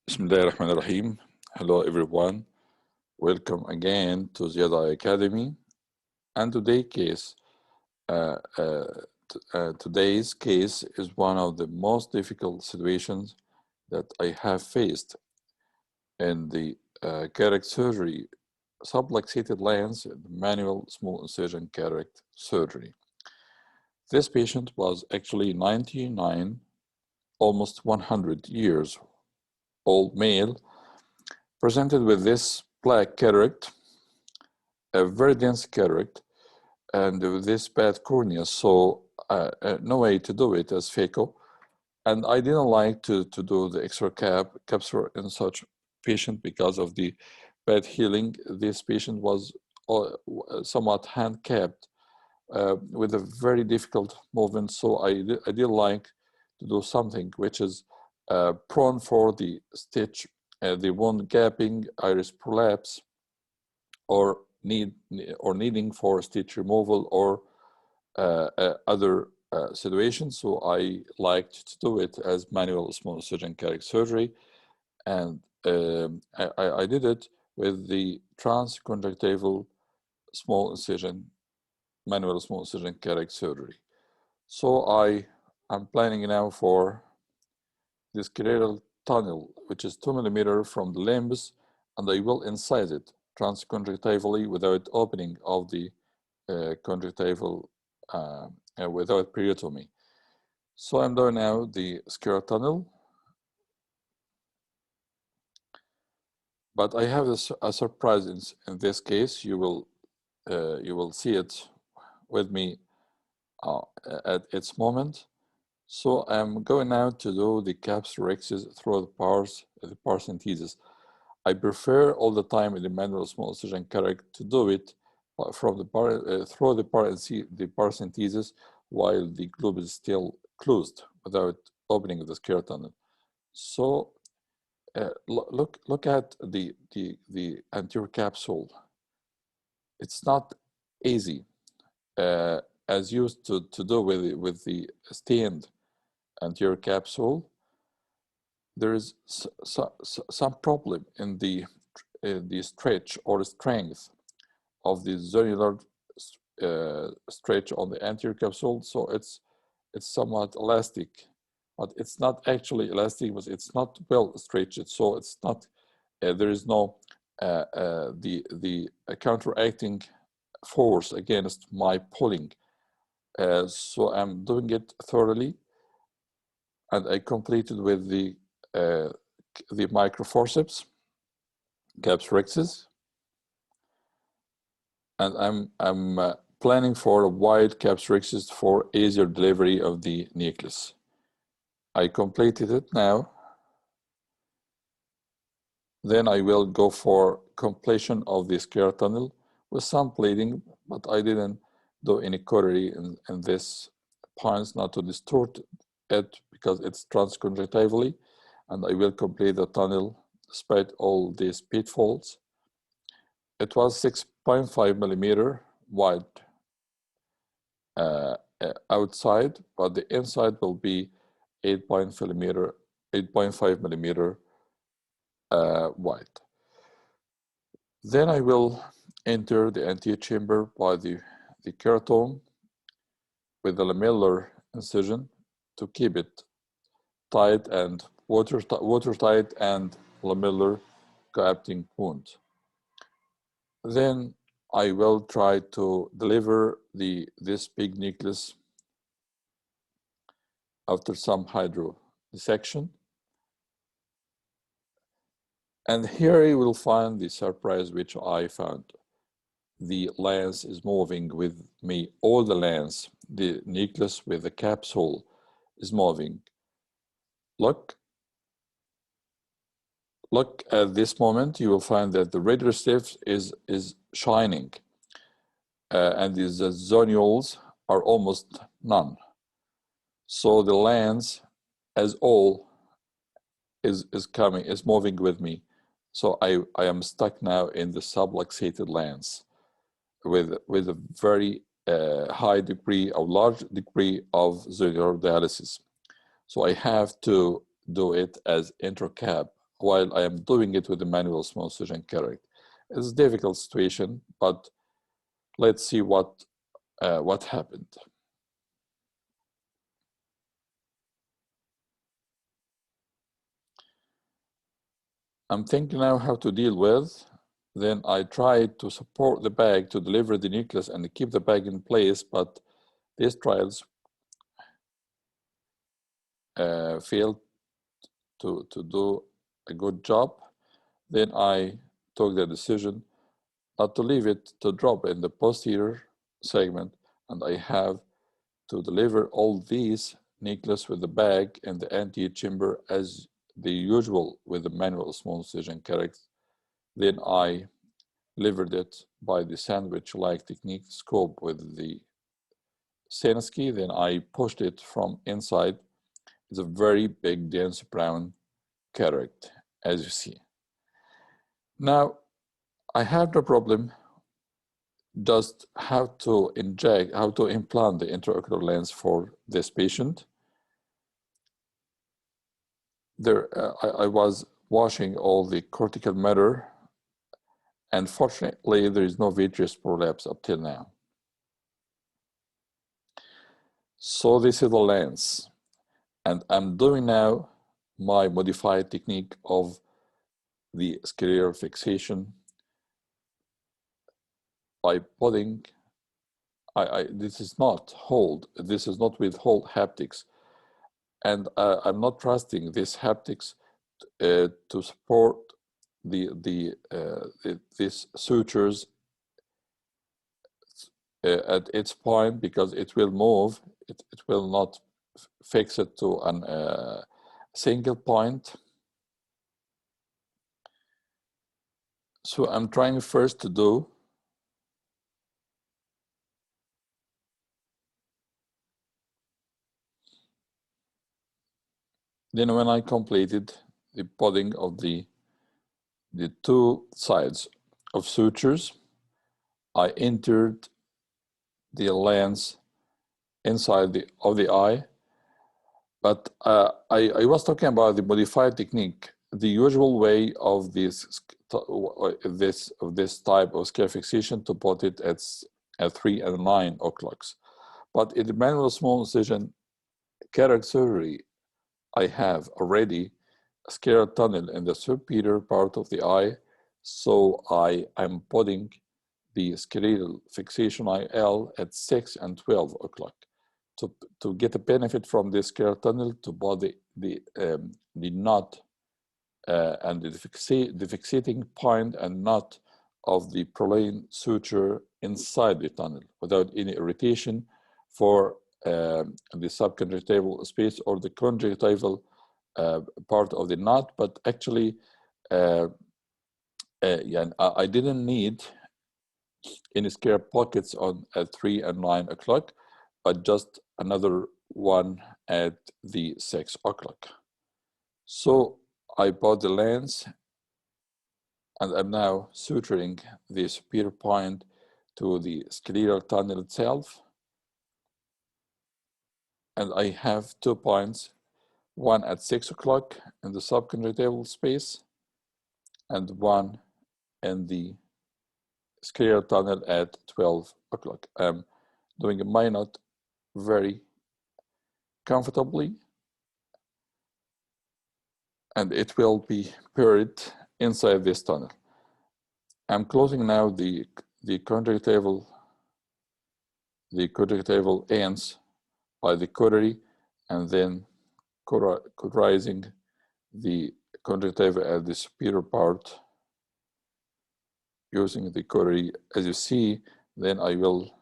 Bismillahirrahmanirrahim. Hello everyone. Welcome again to Ziada Academy. And uh, uh, today's case is one of the most difficult situations that I have faced in the cataract surgery, subluxated lens, manual small incision cataract surgery. This patient was actually 99, almost 100 years old male, presented with this black cataract, a very dense cataract, and with this bad cornea, so no way to do it as phaco. And I didn't like to do the extra capsule in such patient because of the bad healing. This patient was somewhat handicapped with a very difficult movement, so I did like to do something which is prone for the stitch, the wound gapping, iris prolapse, or needing for stitch removal or other situations. So I liked to do it as manual small incision cataract surgery, and I did it with the transconjunctival small incision, manual small incision cataract surgery. So I'm planning now for this scleral tunnel, which is 2 millimeters from the limbs, and I will incise it transconjunctivally without opening of the conjunctival without periotomy. So I'm doing now the scleral tunnel, but I have a surprise in this case. You will see it with me at its moment. So I'm going now to do the capsulorhexis through the paracentesis. I prefer all the time in the manual small incision cataract to do it from through the paracentesis while the globe is still closed without opening the scleral tunnel. So look at the anterior capsule. It's not easy as used to do with the stained anterior capsule. There is some problem in the stretch or strength of the zonular stretch on the anterior capsule, so it's somewhat elastic, but it's not actually elastic, but it's not well stretched, so it's not there is no the counteracting force against my pulling. So I'm doing it thoroughly, and I completed with the microforceps, capsulorhexis, and I'm planning for a wide capsulorhexis for easier delivery of the nucleus. I completed it now. Then I will go for completion of the scleral tunnel with some bleeding, but I didn't do any cautery in this points not to distort it because it's transconjunctivally, and I will complete the tunnel despite all these pitfalls. It was 6.5 millimeter wide outside, but the inside will be 8.5 millimeter wide. Then I will enter the antechamber by the keratome with the lamellar incision to keep it tight and watertight and lamellar coapting wound. Then I will try to deliver this big nucleus after some hydrodissection. And here you will find the surprise which I found. The lens is moving with me, all the lens, the nucleus with the capsule is moving. Look at this moment, you will find that the red receipt is shining and the zonules are almost none. So the lens as all is moving with me. So I am stuck now in the subluxated lens with a very high degree or large degree of zonular dialysis. So I have to do it as intracap while I am doing it with the manual small incision cataract. It's a difficult situation, but let's see what happened. I'm thinking now how to deal with. Then I tried to support the bag to deliver the nucleus and keep the bag in place, but these trials failed to do a good job. Then I took the decision not to leave it to drop in the posterior segment, and I have to deliver all these nucleus with the bag in the anterior chamber as the usual with the manual small incision cataract. Then I delivered it by the sandwich-like technique scope with the Senesky. Then I pushed it from inside. It's a very big, dense brown cataract, as you see. Now, I have no problem just how to implant the intraocular lens for this patient. I was washing all the cortical matter, and fortunately, there is no vitreous prolapse up till now. So this is the lens, and I'm doing now my modified technique of the scleral fixation by putting, this is not with hold haptics, and I'm not trusting this haptics to support these sutures at its point, because it will move. It will not fix it to a single point. So I'm trying first to do then when I completed the putting of the two sides of sutures, I entered the lens inside of the eye. But I was talking about the modified technique, the usual way of this type of scale fixation to put it at 3 and 9 o'clocks. But in the manual small incision cataract surgery, I have already a scleral tunnel in the superior part of the eye, so I am putting the scleral fixation IL at 6 and 12 o'clock to get a benefit from this scleral tunnel, to put the knot and the fixating point and knot of the Prolane suture inside the tunnel without any irritation for the subconjunctival space or the conjunctival part of the knot. But actually, yeah, I didn't need any scare pockets at 3 and 9 o'clock, but just another one at the 6 o'clock. So I bought the lens, and I'm now suturing the superior point to the scleral tunnel itself. And I have 2 points, one at 6 o'clock in the subconjunctival space, and one in the scleral tunnel at 12 o'clock. I'm doing a minot very comfortably, and it will be buried inside this tunnel. I'm closing now the conjunctival ends by the cautery, and then cauterizing the conjunctiva at the superior part using the cautery. As you see, then I will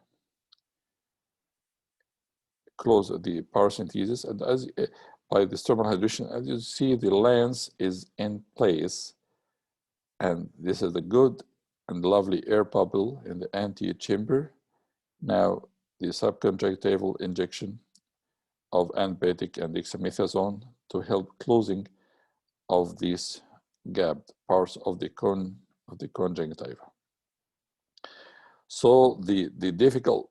close the paracentesis, and as by the stromal hydration, as you see, the lens is in place, and this is the good and lovely air bubble in the anterior chamber. Now the subconjunctival injection of antibiotic and dexamethasone to help closing of these gapped parts of the conjunctiva. So the difficult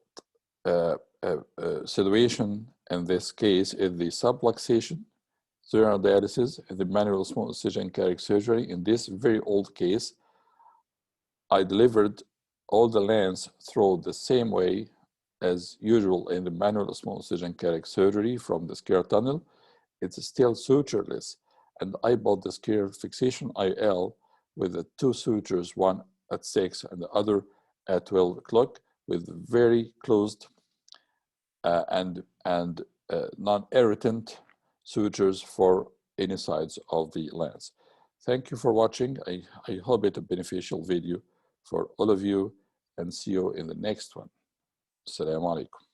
situation in this case is the subluxation. during dialysis and the manual small incision cardiac surgery. In this very old case, I delivered all the lens through the same way as usual in the manual small incision cardiac surgery from the scare tunnel. It's still sutureless, and I bought the scare fixation IL with the two sutures, one at 6 and the other at 12 o'clock, with very closed and non-irritant sutures for any sides of the lens. Thank you for watching. I hope it's a beneficial video for all of you, and see you in the next one. Assalamu alaikum.